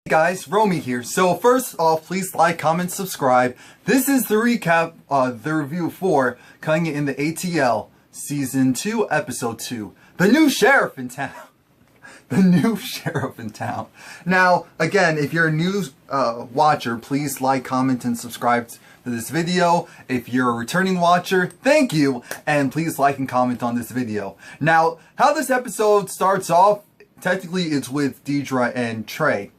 Hey guys, Romie here. So first off, please like, comment, subscribe. This is the recap, the review for coming in the ATL Season 2, Episode 2. The new sheriff in town. The new sheriff in town. Now, again, if you're a new watcher, please like, comment, and subscribe to this video. If you're a returning watcher, thank you, and please like and comment on this video. Now, how this episode starts off, technically it's with Dedra and Trey.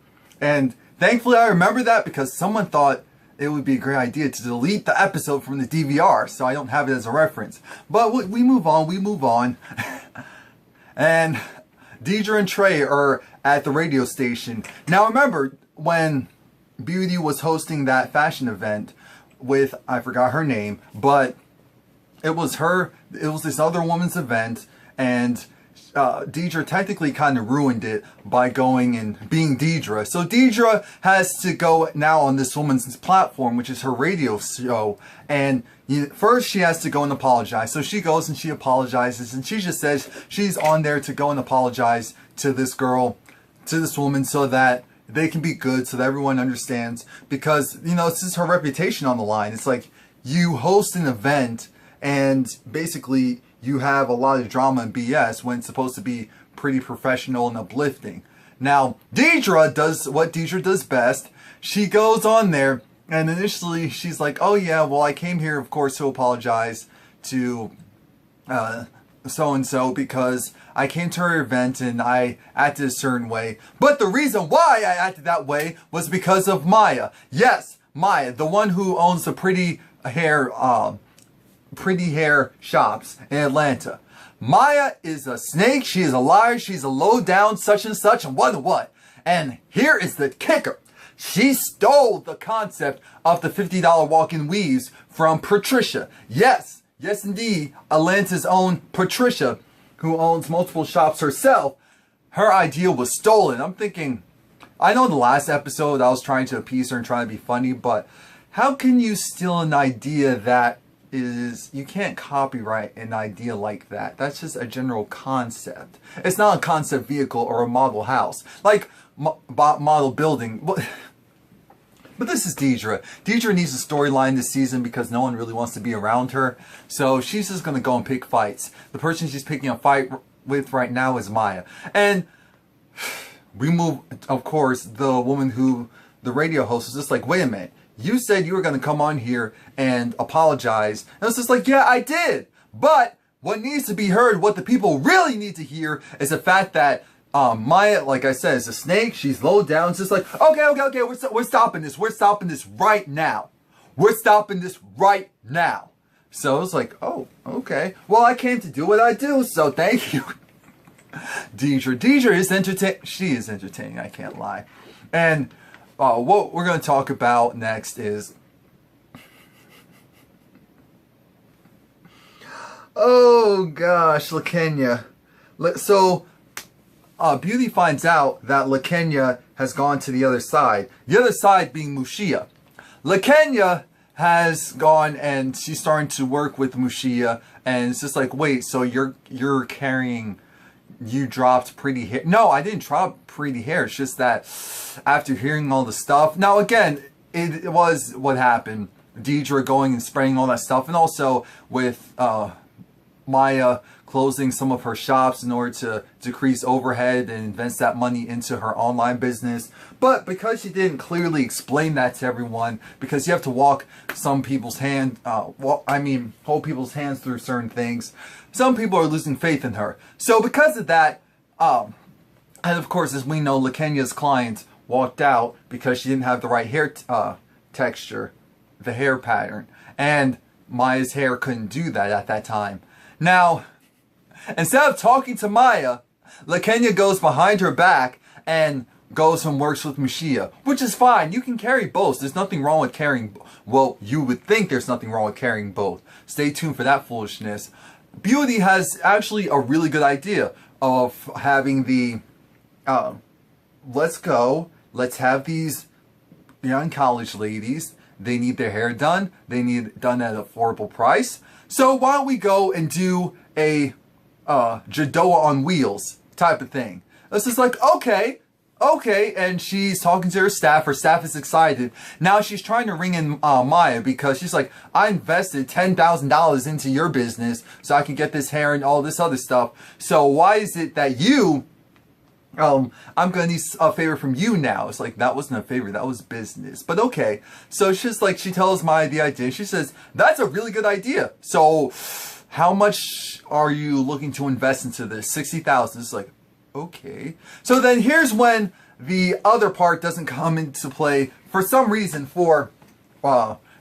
And thankfully I remember that because someone thought it would be a great idea to delete the episode from the DVR, so I don't have it as a reference. But we move on. And Dedra and Trey are at the radio station. Now remember, when Beauty was hosting that fashion event with, I forgot her name, but it was this other woman's event, and Dedra technically kind of ruined it by going and being Dedra. So Dedra has to go now on this woman's platform, which is her radio show, and first she has to go and apologize. So she goes and she apologizes, and she just says she's on there to go and apologize to this girl, to this woman, so that they can be good, so that everyone understands, because, you know, this is her reputation on the line. It's like, you host an event and basically you have a lot of drama and BS when it's supposed to be pretty professional and uplifting. Now, Dedra does what Dedra does best. She goes on there, and initially she's like, oh yeah, well, I came here, of course, to apologize to so-and-so because I came to her event and I acted a certain way. But the reason why I acted that way was because of Maya. Yes, Maya, the one who owns the pretty hair shops in Atlanta. Maya is a snake, she is a liar, she's a low down such and such, and what. And here is the kicker. She stole the concept of the $50 walk-in weaves from Patricia. Yes indeed, Atlanta's own Patricia, who owns multiple shops herself. Her idea was stolen. I'm thinking, I know in the last episode I was trying to appease her and trying to be funny, but how can you steal an idea that you can't copyright an idea like that? That's just a general concept. It's not a concept vehicle or a model house. Like, model building. But this is Dedra. Dedra needs a storyline this season because no one really wants to be around her. So she's just going to go and pick fights. The person she's picking a fight with right now is Maya. And we move, of course, the woman who, the radio host, was just like, wait a minute. You said you were going to come on here and apologize. And it's just like, yeah, I did. But what needs to be heard, what the people really need to hear, is the fact that Maya, like I said, is a snake. She's low down. It's just like, okay, we're stopping this. We're stopping this right now. We're stopping this right now. So it's like, oh, okay. Well, I came to do what I do, so thank you. Dedra is entertaining. She is entertaining, I can't lie. And what we're going to talk about next is, oh gosh, Lenya. So Beauty finds out that Lenya has gone to the other side. The other side being Mushia. Lenya has gone and she's starting to work with Mushia, and it's just like, wait, so you're carrying, you dropped pretty hair? No, I didn't drop pretty hair. It's just that after hearing all the stuff. Now again, it was what happened. Dedra going and spraying all that stuff, and also with Maya closing some of her shops in order to decrease overhead and invest that money into her online business. But because she didn't clearly explain that to everyone, because you have to walk some people's hand, hold people's hands through certain things, some people are losing faith in her. So because of that, and of course, as we know, Lenya's client walked out because she didn't have the right hair texture, the hair pattern, and Maya's hair couldn't do that at that time. Now, instead of talking to Maya, Lenya goes behind her back and goes and works with Mushia, which is fine. You can carry both. There's nothing wrong with carrying, well, you would think there's nothing wrong with carrying both. Stay tuned for that foolishness. Beauty has actually a really good idea of having the, let's have these young college ladies, they need their hair done, they need it done at an affordable price. So why don't we go and do a Jadoa on wheels type of thing? It's just like, okay, okay, and she's talking to her staff. Her staff is excited. Now she's trying to ring in Maya because she's like, I invested $10,000 into your business so I can get this hair and all this other stuff. So why is it that you, I'm gonna need a favor from you now? It's like, that wasn't a favor, that was business. But okay. So she's like, she tells Maya the idea. She says, that's a really good idea. So how much are you looking to invest into this? 60,000. It's like, okay. So then here's when the other part doesn't come into play for some reason for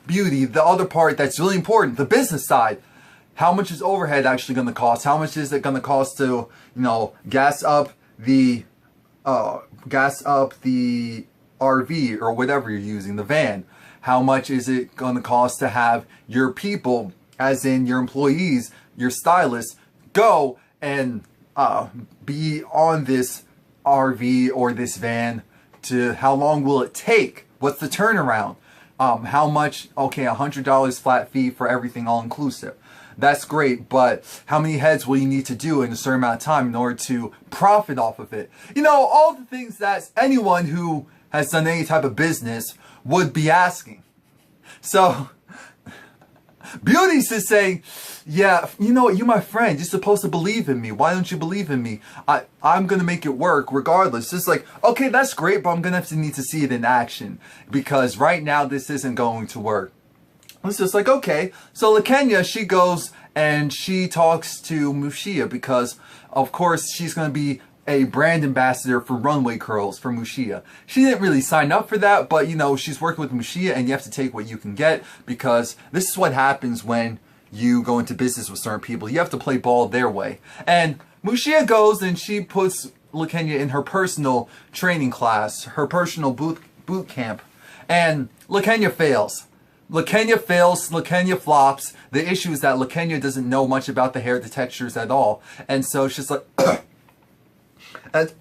Beauty. The other part that's really important, the business side. How much is overhead actually going to cost? How much is it going to cost to, you know, gas up the RV or whatever you're using, the van? How much is it going to cost to have your people, as in your employees, your stylists, go and be on this RV or this van? To how long will it take? What's the turnaround? How much? Okay, $100 flat fee for everything all inclusive. That's great, but how many heads will you need to do in a certain amount of time in order to profit off of it? You know, all the things that anyone who has done any type of business would be asking. So Beauty's just saying, yeah, you know what, you're my friend. You're supposed to believe in me. Why don't you believe in me? I'm going to make it work regardless. Just like, okay, that's great, but I'm going to need to see it in action. Because right now, this isn't going to work. It's just like, okay. So Lenya, she goes and she talks to Mushiya because, of course, she's going to be a brand ambassador for runway curls for Mushiya. She didn't really sign up for that, but you know, she's working with Mushiya and you have to take what you can get, because this is what happens when you go into business with certain people. You have to play ball their way. And Mushiya goes and she puts Lenya in her personal training class, her personal boot camp, and Lenya fails. Lenya fails, Lenya flops. The issue is that Lenya doesn't know much about the hair, the textures at all. And so she's like, and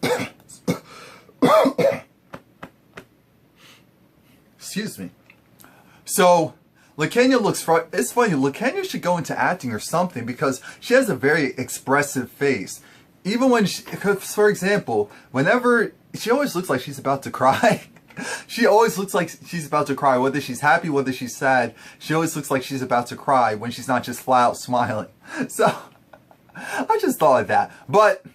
excuse me. So Lenya looks it's funny, Lenya should go into acting or something because she has a very expressive face. Even when she, for example, whenever she always looks like she's about to cry. She always looks like she's about to cry, whether she's happy, whether she's sad. She always looks like she's about to cry when she's not just flat out smiling. So I just thought of that. But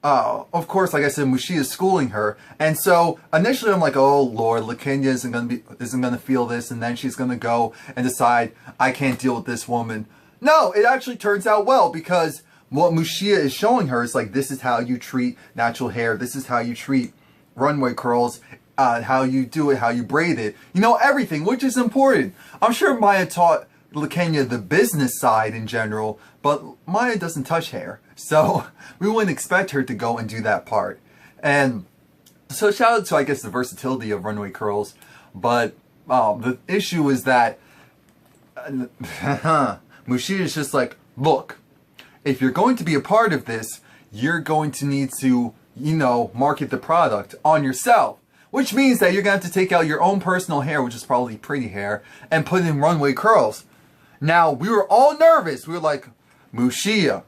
of course, like I said, Mushiya is schooling her, and so initially I'm like, oh Lord, Lenya isn't gonna feel this, and then she's gonna go and decide I can't deal with this woman. No, it actually turns out well, because what Mushiya is showing her is like, this is how you treat natural hair, this is how you treat runway curls, how you do it, how you braid it, you know, everything, which is important. I'm sure Maya taught Lenya the business side in general, but Maya doesn't touch hair, so we wouldn't expect her to go and do that part. And so shout out to, I guess, the versatility of runway curls, but the issue is that Mushiya is just like, look, if you're going to be a part of this, you're going to need to, you know, market the product on yourself. Which means that you're going to have to take out your own personal hair, which is probably pretty hair, and put in runway curls. Now, we were all nervous. We were like, Mushiya,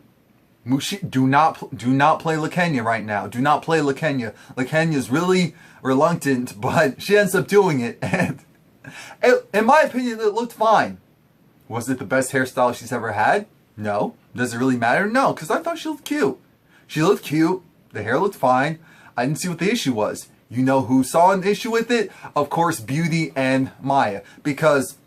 do not play Lenya right now. Do not play Lenya. Lenya's really reluctant, but she ends up doing it. And in my opinion, it looked fine. Was it the best hairstyle she's ever had? No. Does it really matter? No, because I thought she looked cute. She looked cute. The hair looked fine. I didn't see what the issue was. You know who saw an issue with it? Of course, Beauty and Maya. Because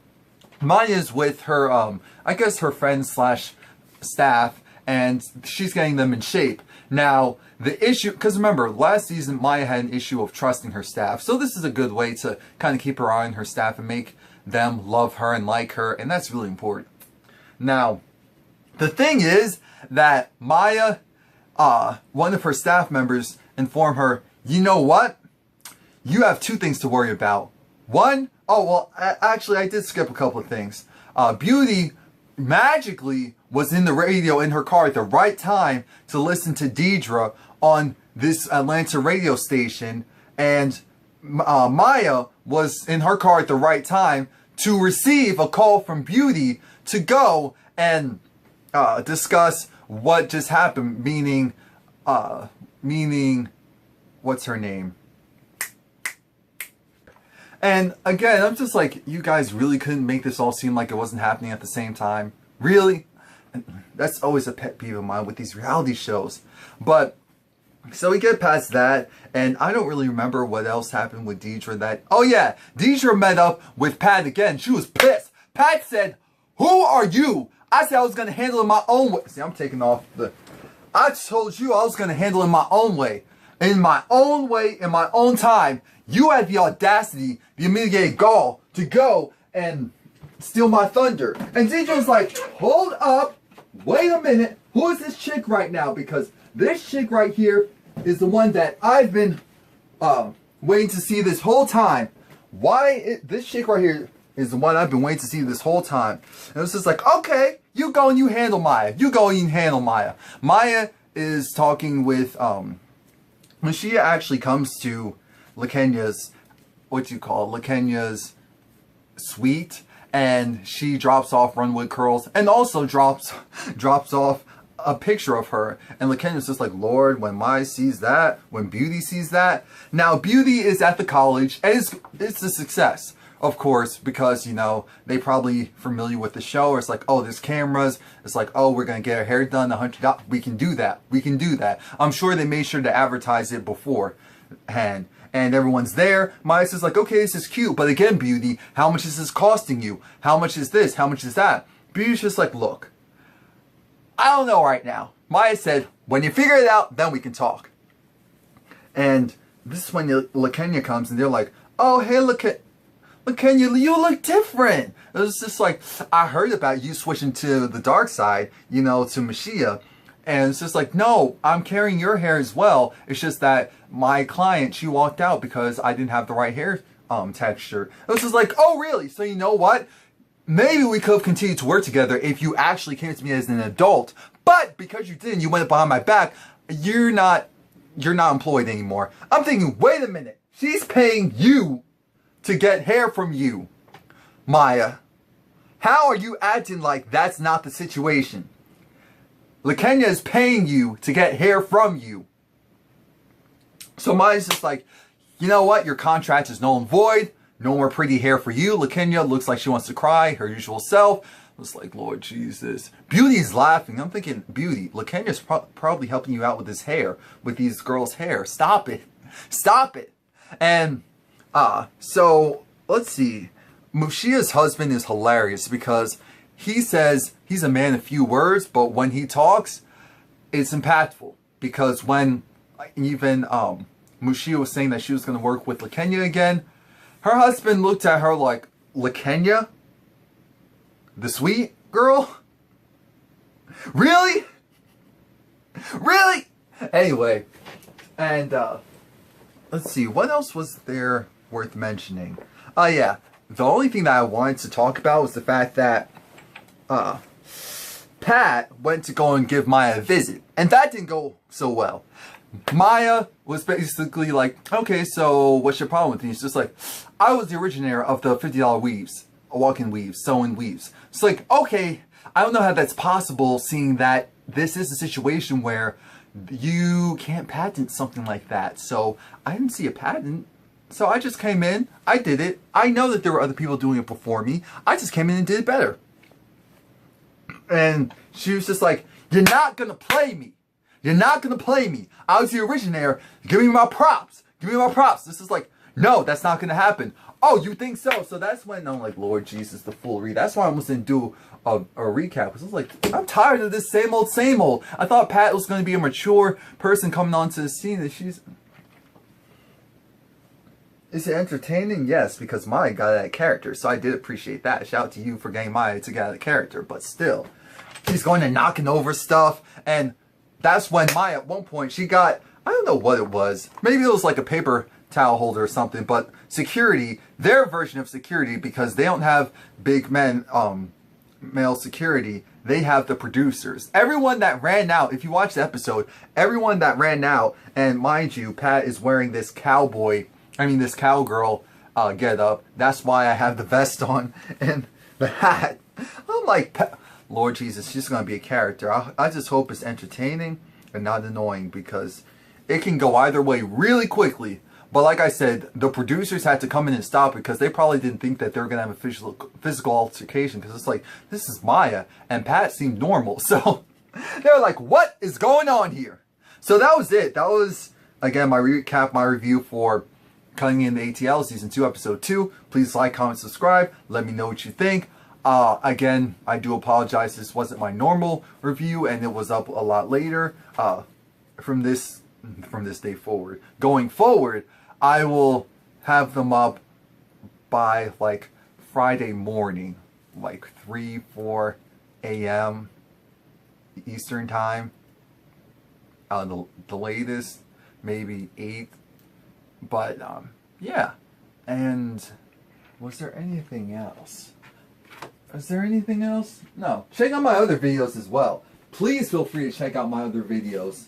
Maya's with her, I guess her friends slash staff, and she's getting them in shape. Now, the issue, because remember, last season Maya had an issue of trusting her staff. So this is a good way to kind of keep her eye on her staff and make them love her and like her. And that's really important. Now, the thing is that Maya, one of her staff members informed her, you know what? You have two things to worry about. One, oh, well, actually, I did skip a couple of things. Beauty magically was in the radio in her car at the right time to listen to Dedra on this Atlanta radio station. And Maya was in her car at the right time to receive a call from Beauty to go and discuss what just happened, meaning, what's her name? And again, I'm just like, you guys really couldn't make this all seem like it wasn't happening at the same time? Really? And that's always a pet peeve of mine with these reality shows. But, so we get past that, and I don't really remember what else happened with Dedra that... Oh yeah, Dedra met up with Pat again. She was pissed. Pat said, "Who are you?" I said I was going to handle it my own way. See, I'm taking off the... I told you I was going to handle it my own way. In my own way, in my own time. You had the audacity, the immediate gall to go and steal my thunder. And Dedra was like, hold up, wait a minute. Who is this chick right now? Because this chick right here is the one that I've been waiting to see this whole time. This chick right here is the one I've been waiting to see this whole time. And it was just like, okay, you go and you handle Maya. You go and you handle Maya. Maya is talking with, when she actually comes to Lekenya's, Lekenya's suite, and she drops off Runway Curls, and also drops off a picture of her. And Lekenya's just like, Lord, when Maya sees that, when Beauty sees that. Now, Beauty is at the college, and it's a success. Of course, because, you know, they probably familiar with the show. It's like, oh, there's cameras. It's like, oh, we're going to get our hair done, $100. We can do that. We can do that. I'm sure they made sure to advertise it beforehand. And everyone's there. Maya's just like, okay, this is cute. But again, Beauty, how much is this costing you? How much is this? How much is that? Beauty's just like, look, I don't know right now. Maya said, when you figure it out, then we can talk. And this is when Lekenya comes and they're like, oh, hey, Lekenya, you look different. It was just like, I heard about you switching to the dark side, you know, to Mashiach. And it's just like, no, I'm carrying your hair as well. It's just that my client, she walked out because I didn't have the right hair texture. It was just like, oh, really? So you know what? Maybe we could have continued to work together if you actually came to me as an adult. But because you didn't, you went behind my back, you're not employed anymore. I'm thinking, wait a minute. She's paying you to get hair from you, Maya. How are you acting like that's not the situation? Lekenya is paying you to get hair from you. So Maya's just like, you know what? Your contract is null and void. No more pretty hair for you. Lekenya looks like she wants to cry, her usual self. It's like, Lord Jesus. Beauty's laughing. I'm thinking, Beauty, Lekenya's probably helping you out with his hair, with these girls' hair. Stop it. Stop it. And so let's see. Mushia's husband is hilarious because he says he's a man of few words, but when he talks, it's impactful. Because when even Mushia was saying that she was going to work with Lekenya again, her husband looked at her like, Lekenya? The sweet girl? Really? Really? Anyway, and let's see, what else was there worth mentioning? Yeah, the only thing that I wanted to talk about was the fact that Pat went to go and give Maya a visit, and that didn't go so well. Maya was basically like, okay, so what's your problem with me? He's just like, I was the originator of the $50 weaves, walk-in weaves, sew-in weaves. It's like, okay, I don't know how that's possible, seeing that this is a situation where you can't patent something like that. So I didn't see a patent. So I just came in, I did it. I know that there were other people doing it before me. I just came in and did it better. And she was just like, you're not gonna play me. You're not gonna play me. I was the originator. Give me my props. Give me my props. This is like, no, that's not gonna happen. Oh, you think so? So that's when I'm like, Lord Jesus, the foolery. That's why I almost didn't do a recap. Because I was like, I'm tired of this same old, same old. I thought Pat was gonna be a mature person coming onto the scene, and she's... Is it entertaining? Yes, because Maya got out of character, so I did appreciate that. Shout out to you for getting Maya to get out of character, but still. She's going and knocking over stuff, and that's when Maya, at one point, she got, I don't know what it was. Maybe it was like a paper towel holder or something, but security, their version of security, because they don't have big men, male security, they have the producers. Everyone that ran out, if you watch the episode, everyone that ran out, and mind you, Pat is wearing this this cowgirl get up. That's why I have the vest on and the hat. I'm like, Lord Jesus, she's going to be a character. I just hope it's entertaining and not annoying, because it can go either way really quickly. But like I said, the producers had to come in and stop it because they probably didn't think that they were going to have a physical altercation, because it's like, this is Maya, and Pat seemed normal. So they were like, what is going on here? So that was it. That was, again, my recap, my review for Cutting in the ATL Season 2, Episode 2. Please like, comment, subscribe. Let me know what you think. Again, I do apologize. This wasn't my normal review, and it was up a lot later. From this day forward. Going forward, I will have them up by like Friday morning, like 3-4 a.m. Eastern time. The latest, maybe 8. But yeah. And was there anything else? Is there anything else? No. Check out my other videos as well. Please feel free to check out my other videos.